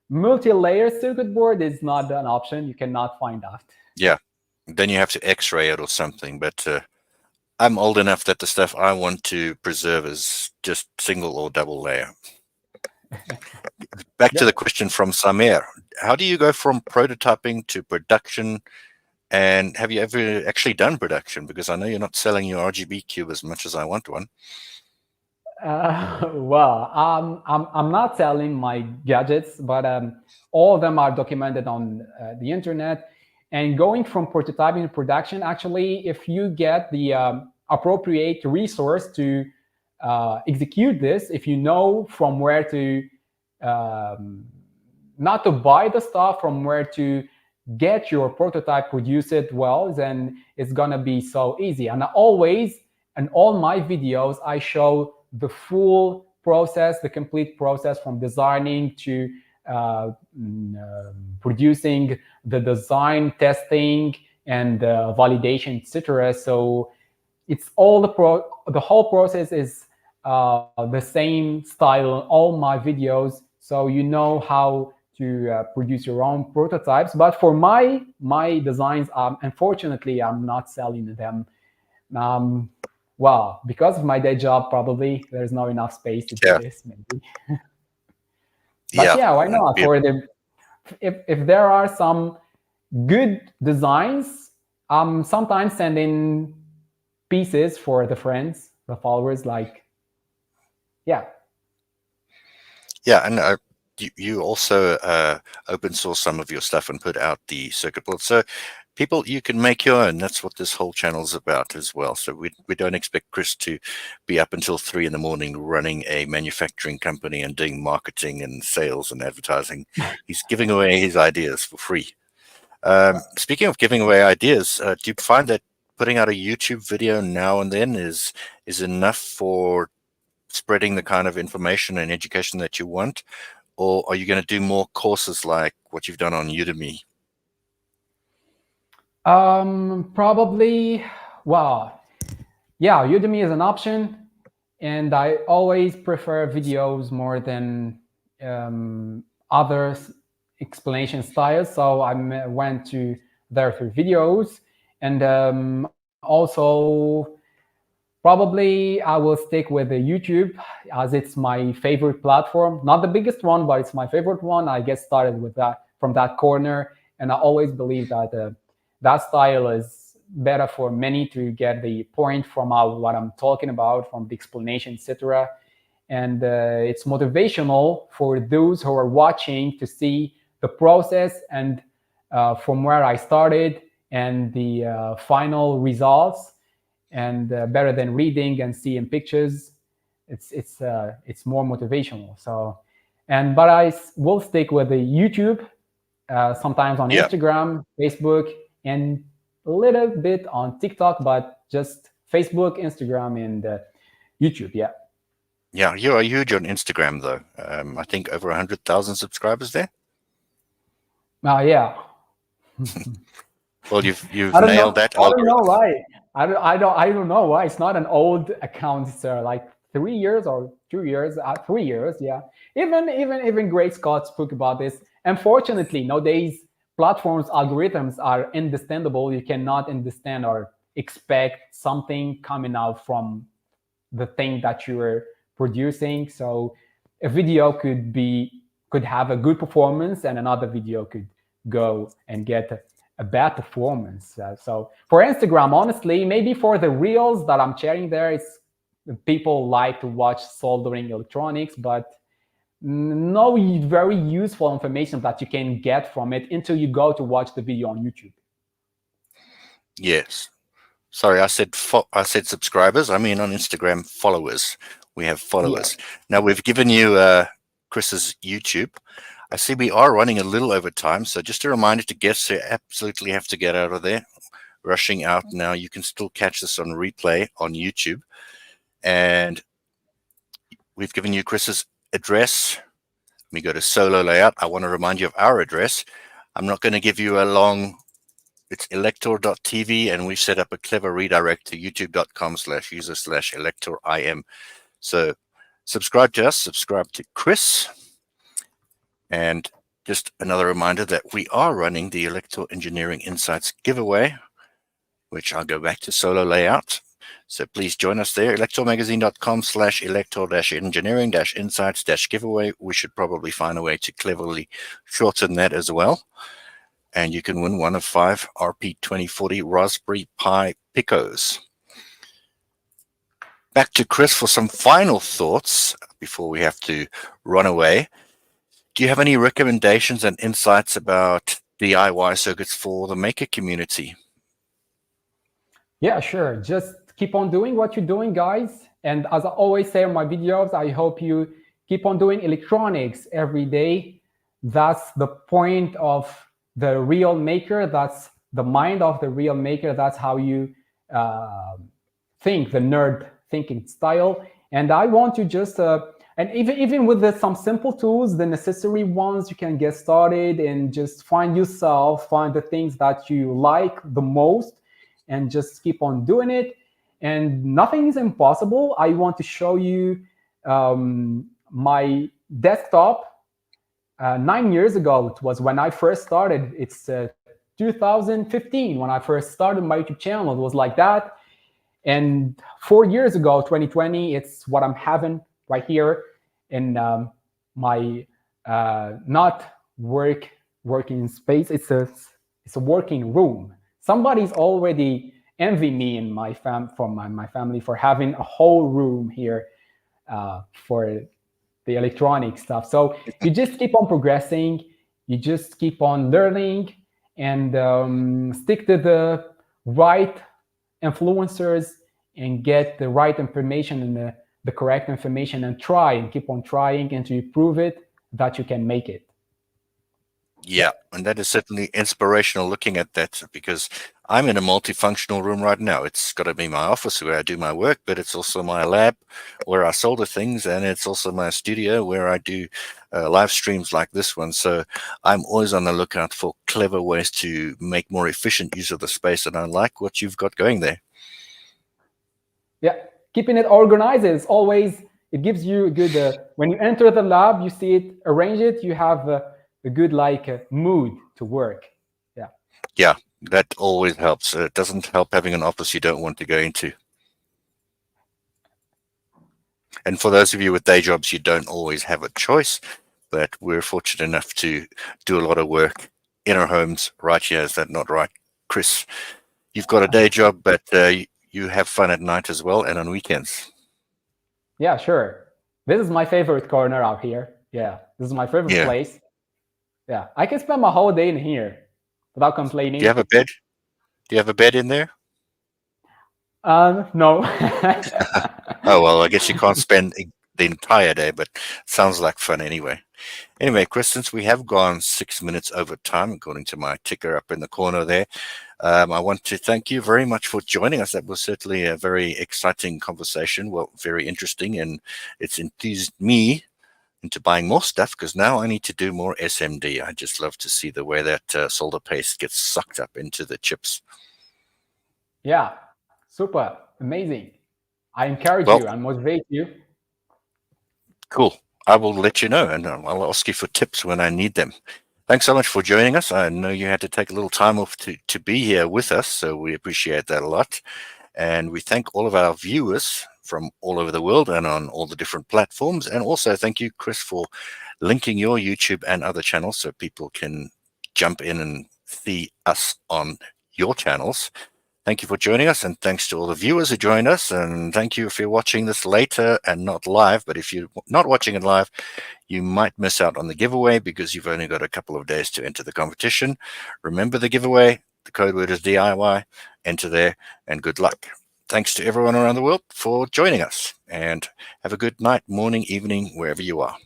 multi-layer circuit board is not an option. You cannot find that. Yeah, then you have to X-ray it or something. But I'm old enough that the stuff I want to preserve is just single or double layer. Back to the question from Samir. How do you go from prototyping to production? And have you ever actually done production? Because I know you're not selling your RGB cube as much as I want one. Well, I'm not selling my gadgets, but all of them are documented on the internet. And going from prototyping to production, actually, if you get the appropriate resource to execute this, if you know from where to, not to buy the stuff, from where to get your prototype produced well, then it's gonna be so easy. And always, in all my videos, I show the full process, the complete process, from designing to producing, the design, testing, and validation, etc. So it's all the whole process is the same style in all my videos. So you know how to produce your own prototypes. But for my designs, unfortunately, I'm not selling them. Well, because of my day job, probably there's not enough space to do this, maybe. But yeah, why not? For if there are some good designs, sometimes sending pieces for the friends, the followers, like, yeah. Yeah, and you also open source some of your stuff and put out the circuit board. So people, you can make your own. That's what this whole channel is about as well. So we don't expect Chris to be up until 3 in the morning running a manufacturing company and doing marketing and sales and advertising. He's giving away his ideas for free. Speaking of giving away ideas, do you find that putting out a YouTube video now and then is enough for spreading the kind of information and education that you want? Or are you going to do more courses like what you've done on Udemy? Probably, well, yeah, Udemy is an option, and I always prefer videos more than other explanation styles. So I went to there through videos, and also Probably I will stick with the YouTube as it's my favorite platform. Not the biggest one, but it's my favorite one. I get started with that from that corner, and I always believe that that style is better for many to get the point from what I'm talking about, from the explanation, etc. And it's motivational for those who are watching to see the process and from where I started and the final results. And better than reading and seeing pictures, it's more motivational. So, but I will stick with the YouTube, sometimes on Instagram, Facebook, and a little bit on TikTok, but just Facebook, Instagram, and YouTube. Yeah. Yeah, you are huge on Instagram, though. I think over 100,000 subscribers there. Yeah. Well, you've nailed that. I don't know why. I don't know why. It's not an old account. It's like 3 years or 2 years. 3 years, yeah. Even Great Scott spoke about this. Unfortunately, nowadays platforms algorithms are understandable. You cannot understand or expect something coming out from the thing that you are producing. So a video could have a good performance, and another video could go and get a bad performance. So for Instagram, honestly, maybe for the reels that I'm sharing there, it's people like to watch soldering electronics, but no very useful information that you can get from it until you go to watch the video on YouTube. Yes. Sorry, I said subscribers. I mean on Instagram, followers. We have followers. Yeah. Now we've given you Chris's YouTube. I see we are running a little over time, so just a reminder to guests who absolutely have to get out of there, rushing out now. You can still catch this on replay on YouTube. And we've given you Chris's address. Let me go to Solo Layout. I want to remind you of our address. I'm not going to give you a long, it's elektor.tv, and we've set up a clever redirect to youtube.com/user/elektorim. So subscribe to us, subscribe to Chris. And just another reminder that we are running the Elektor Engineering Insights giveaway, which I'll go back to Solo Layout. So please join us there, elektormagazine.com/elektor-engineering-insights-giveaway. We should probably find a way to cleverly shorten that as well. And you can win one of 5 RP2040 Raspberry Pi Picos. Back to Chris for some final thoughts before we have to run away. Do you have any recommendations and insights about DIY circuits for the maker community? Yeah, sure. Just keep on doing what you're doing, guys. And as I always say in my videos, I hope you keep on doing electronics every day. That's the point of the real maker. That's the mind of the real maker. That's how you think, the nerd thinking style. And I want to just and even with some simple tools, the necessary ones, you can get started and just find yourself, find the things that you like the most, and just keep on doing it. And nothing is impossible. I want to show you my desktop 9 years ago. It was when I first started. It's 2015 when I first started my YouTube channel. It was like that. And 4 years ago, 2020, it's what I'm having right here in my not working space. It's a working room. Somebody's already envy me and my family for having a whole room here for the electronic stuff. So you just keep on progressing. You just keep on learning and stick to the right influencers and get the right information and the correct information, and try and keep on trying until you prove it that you can make it. Yeah, and that is certainly inspirational looking at that, because I'm in a multifunctional room right now. It's got to be my office where I do my work, but it's also my lab where I solder things, and it's also my studio where I do live streams like this one. So I'm always on the lookout for clever ways to make more efficient use of the space, and I like what you've got going there. Yeah, keeping it organized is always, it gives you a good, when you enter the lab, you see it, arrange it, you have a good mood to work. Yeah. Yeah, that always helps. It doesn't help having an office you don't want to go into. And for those of you with day jobs, you don't always have a choice, but we're fortunate enough to do a lot of work in our homes right here. Is that not right, Chris? You've got a day job, but you have fun at night as well and on weekends. Yeah, sure. This is my favorite corner out here. Yeah, this is my favorite place. Yeah, I can spend my whole day in here without complaining. Do you have a bed? Do you have a bed in there? No. Oh, well, I guess you can't spend the entire day, but sounds like fun anyway. Anyway, Chris, since we have gone 6 minutes over time, according to my ticker up in the corner there, I want to thank you very much for joining us. That was certainly a very exciting conversation. Well, very interesting, and it's enthused me into buying more stuff because now I need to do more SMD. I just love to see the way that solder paste gets sucked up into the chips. Yeah, super, amazing. I encourage you and motivate you. Cool. I will let you know, and I'll ask you for tips when I need them. Thanks so much for joining us. I know you had to take a little time off to be here with us, so we appreciate that a lot. And we thank all of our viewers from all over the world and on all the different platforms. And also thank you, Chris, for linking your YouTube and other channels so people can jump in and see us on your channels. Thank you for joining us, and thanks to all the viewers who joined us. And thank you if you're watching this later and not live. But if you're not watching it live, you might miss out on the giveaway because you've only got a couple of days to enter the competition. Remember the giveaway. The code word is DIY. Enter there, and good luck. Thanks to everyone around the world for joining us, and have a good night, morning, evening, wherever you are.